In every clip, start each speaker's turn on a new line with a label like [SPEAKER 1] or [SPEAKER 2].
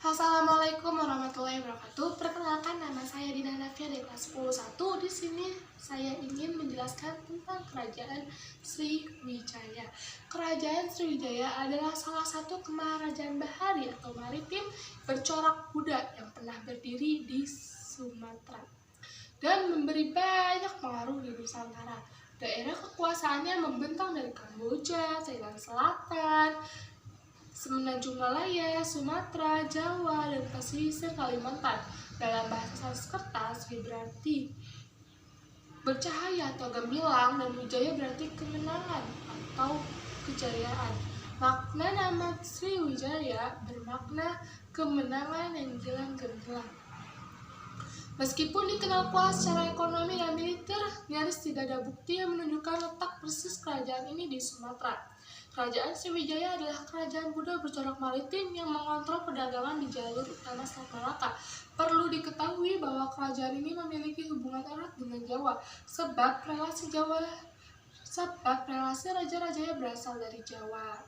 [SPEAKER 1] Assalamualaikum warahmatullahi wabarakatuh. Perkenalkan, nama saya Dina Nafia dari kelas 10-1. Di sini saya ingin menjelaskan tentang Kerajaan Sriwijaya. Kerajaan Sriwijaya adalah salah satu kemaharajan bahari atau maritim bercorak kuda yang pernah berdiri di Sumatera dan memberi banyak pengaruh di Nusantara. Daerah kekuasaannya membentang dari Kamboja, Thailand Selatan, Semenanjung Malaya, Sumatera, Jawa, dan pesisir Kalimantan. Dalam bahasa Sanskerta, Sri berarti bercahaya atau gemilang, dan Wijaya berarti kemenangan atau kejayaan. Makna nama Sriwijaya bermakna kemenangan yang gilang gemilang. Meskipun dikenal kuat secara ekonomi dan militer, nyaris tidak ada bukti yang menunjukkan letak persis kerajaan ini di Sumatera. Kerajaan Sriwijaya adalah kerajaan Buddha bercorak maritim yang mengontrol perdagangan di jalur utama Selat Malaka. Perlu diketahui bahwa kerajaan ini memiliki hubungan erat dengan Jawa, sebab relasi raja-rajanya berasal dari Jawa.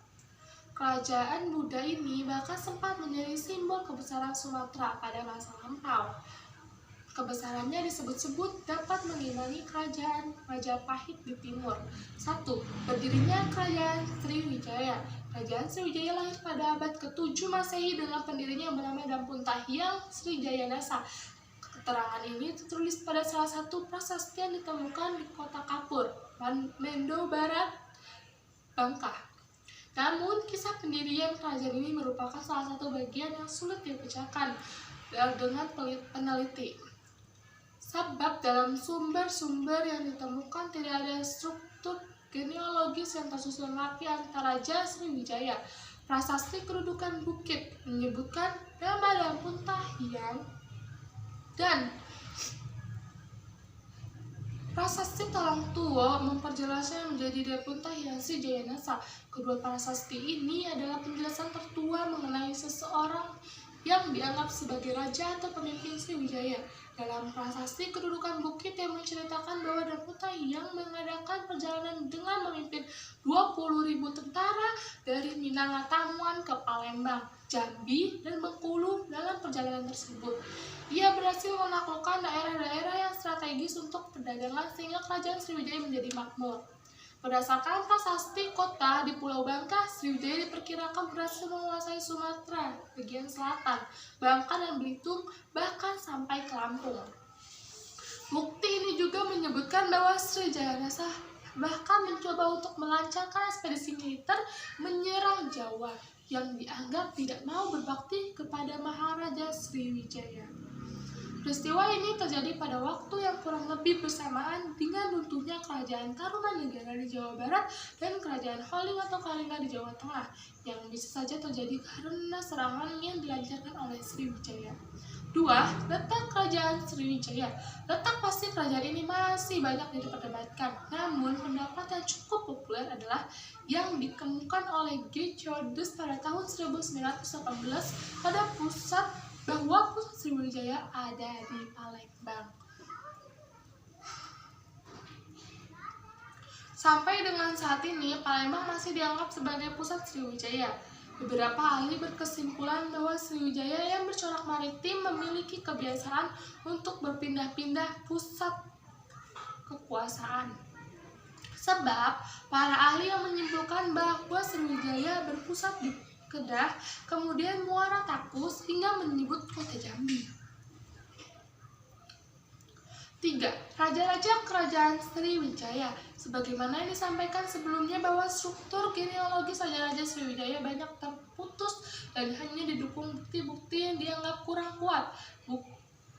[SPEAKER 1] Kerajaan Buddha ini bahkan sempat menjadi simbol kebesaran Sumatera pada masa lampau. Kebesarannya disebut-sebut dapat mengimbangi kerajaan Majapahit di timur. 1. Berdirinya Kerajaan Sriwijaya. Kerajaan Sriwijaya lahir pada abad ke-7 Masehi dengan pendirinya yang bernama Dampuntahyang Srijayanasa. Keterangan ini tertulis pada salah satu prasasti yang ditemukan di kota Kapur, Mendo Barat, Bangka. Namun, kisah pendirian kerajaan ini merupakan salah satu bagian yang sulit dipecahkan dengan peneliti. Sebab dalam sumber-sumber yang ditemukan tidak ada struktur genealogis yang tersusun rapi antara Raja Sriwijaya. Prasasti Kedudukan Bukit menyebutkan nama Dampuntahyang dan prasasti Talang Tuo memperjelasnya menjadi Dampuntahyang Srijayanasa. Kedua prasasti ini adalah penjelasan tertua mengenai seseorang yang dianggap sebagai raja atau pemimpin Sriwijaya. Dalam prasasti Kedudukan Bukit yang menceritakan bahwa Dampuntahyang mengadakan perjalanan dengan memimpin 20.000 tentara dari Minangkabau ke Palembang, Jambi, dan Bengkulu. Dalam perjalanan tersebut, ia berhasil menaklukkan daerah-daerah yang strategis untuk perdagangan sehingga kerajaan Sriwijaya menjadi makmur. Berdasarkan prasasti kota di Pulau Bangka, Sriwijaya diperkirakan berhasil menguasai Sumatera bagian selatan, Bangka dan Belitung, bahkan sampai ke Lampung. Bukti ini juga menyebutkan bahwa Srijayanasa bahkan mencoba untuk melancarkan ekspedisi militer menyerang Jawa yang dianggap tidak mau berbakti kepada Maharaja Sriwijaya. Peristiwa ini terjadi pada waktu yang kurang lebih bersamaan dengan runtuhnya Kerajaan Tarumanegara di Jawa Barat dan Kerajaan Holling atau Kalinga di Jawa Tengah, yang bisa saja terjadi karena serangan yang dilancarkan oleh Sriwijaya. 2. Letak Kerajaan Sriwijaya. Letak pasti kerajaan ini masih banyak diperdebatkan, namun pendapat yang cukup populer adalah yang dikemukakan oleh G. Cordus pada tahun 1918 bahwa pusat Sriwijaya ada di Palembang. Sampai dengan saat ini, Palembang masih dianggap sebagai pusat Sriwijaya. Beberapa ahli berkesimpulan bahwa Sriwijaya yang bercorak maritim memiliki kebiasaan untuk berpindah-pindah pusat kekuasaan. Sebab, para ahli yang menyimpulkan bahwa Sriwijaya berpusat di Kedah, kemudian Muara Takus, hingga menyebut kota Jambi. 3. Raja-raja Kerajaan Sriwijaya. Sebagaimana yang disampaikan sebelumnya bahwa struktur genealogis raja-raja Sriwijaya banyak terputus dan hanya didukung bukti-bukti yang dianggap kurang kuat.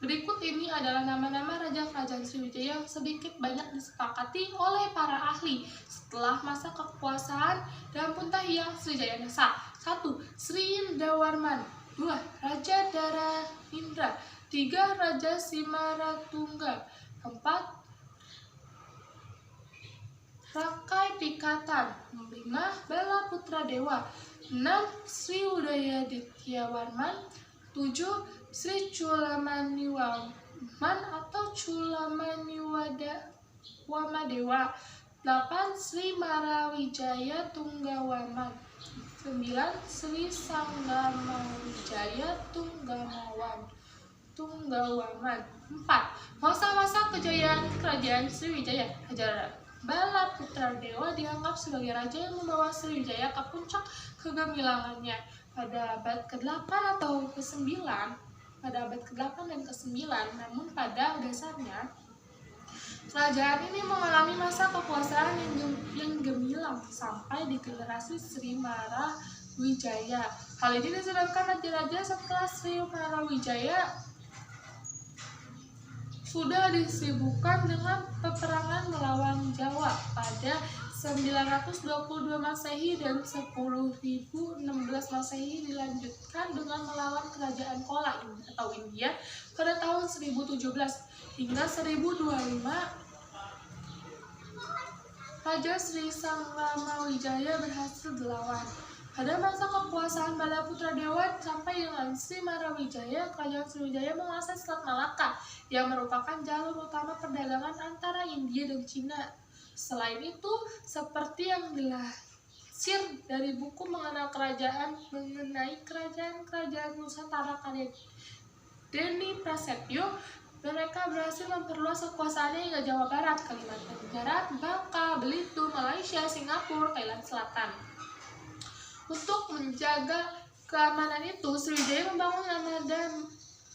[SPEAKER 1] Berikut ini adalah nama-nama raja Kerajaan Sriwijaya yang sedikit banyak disepakati oleh para ahli setelah masa kekuasaan Dampuntahyang Srijayanasa. 1. Sri Indrawarman. 2. Raja Dharanindra. 3. Raja Simaratungga. 4. Rakai Pikatan. 5. Bala Putra Dewa. 6. Sri Udayadityawarman. 7. Sri Culamaniwaman atau Culamaniwamadewa. 8. Sri Marawijaya Tunggawaman. 9. Sri Sanggamawijaya Tunggawaman. 4. Masa-masa kejayaan kerajaan Sriwijaya. Raja Bala Putra Dewa dianggap sebagai raja yang membawa Sriwijaya ke puncak kegemilangannya pada abad ke-8 atau ke-9, dan ke-9. Namun pada dasarnya kerajaan ini mengalami masa kekuasaan yang gemilang sampai di generasi Sri Marawijaya. Hal ini disebabkan raja-raja setelah Sri Marawijaya sudah disibukkan dengan peperangan melawan Jawa pada 922 Masehi dan 10.016 Masehi, dilanjutkan dengan melawan kerajaan Kola atau India pada tahun 1017 hingga 1025. Raja Sri Sanggamawijaya berhasil dilawan. Pada masa kekuasaan Balaputra Dewa sampai dengan Sri Marawijaya, kerajaan Sriwijaya menguasai Selat Malaka yang merupakan jalur utama perdagangan antara India dan Cina. Selain itu, seperti yang dilansir dari buku mengenai kerajaan Nusantara karya Denny Prasetyo, mereka berhasil memperluas kekuasaannya hingga Jawa Barat, Kalimantan Barat, Bangka, Belitung, Malaysia, Singapura, Thailand Selatan. Untuk menjaga keamanan itu, Sriwijaya membangun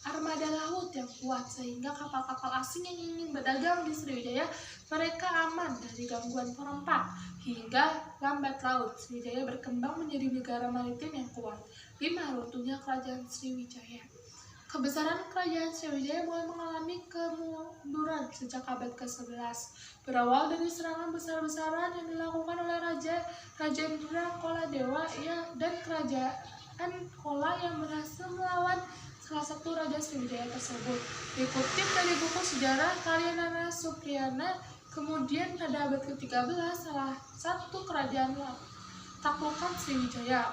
[SPEAKER 1] armada laut yang kuat sehingga kapal-kapal asing yang ingin berdagang di Sriwijaya mereka aman dari gangguan perompak. Hingga lambat laut, Sriwijaya berkembang menjadi negara maritim yang kuat. 5. Runtuhnya kerajaan Sriwijaya. Kebesaran kerajaan Sriwijaya mulai mengalami kemunduran sejak abad ke-11. Berawal dari serangan besar-besaran yang dilakukan oleh Rajendra Kola Dewa dan kerajaan Kola yang berhasil melawan salah satu raja Sriwijaya tersebut. Dikutip dari buku sejarah karya Nana Supriyana, kemudian pada abad ke-13 salah satu kerajaan taklukan Sriwijaya.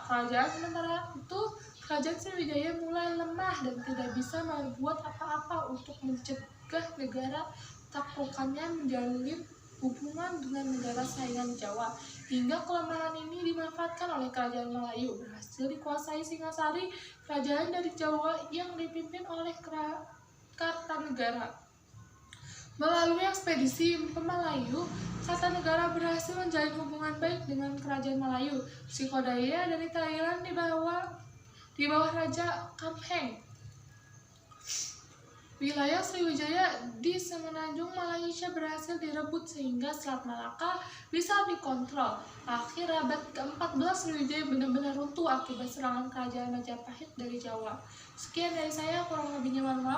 [SPEAKER 1] Sementara itu kerajaan Sriwijaya mulai lemah dan tidak bisa membuat apa-apa untuk mencegah negara taklukannya menjalin hubungan dengan negara saingan Jawa. Hingga kelemahan ini dimanfaatkan oleh kerajaan Melayu, berhasil dikuasai Singasari, kerajaan dari Jawa yang dipimpin oleh Kartanegara. Melalui ekspedisi Pemalayu, Kartanegara berhasil menjalin hubungan baik dengan kerajaan Melayu. Srikodaya dari Thailand di bawah Raja Kamheng. Wilayah Sriwijaya di semenanjung Malaysia berhasil direbut sehingga Selat Malaka bisa dikontrol. Akhir abad ke-14 Sriwijaya benar-benar runtuh akibat serangan kerajaan Majapahit dari Jawa. Sekian dari saya, kurang lebihnya mohon maaf.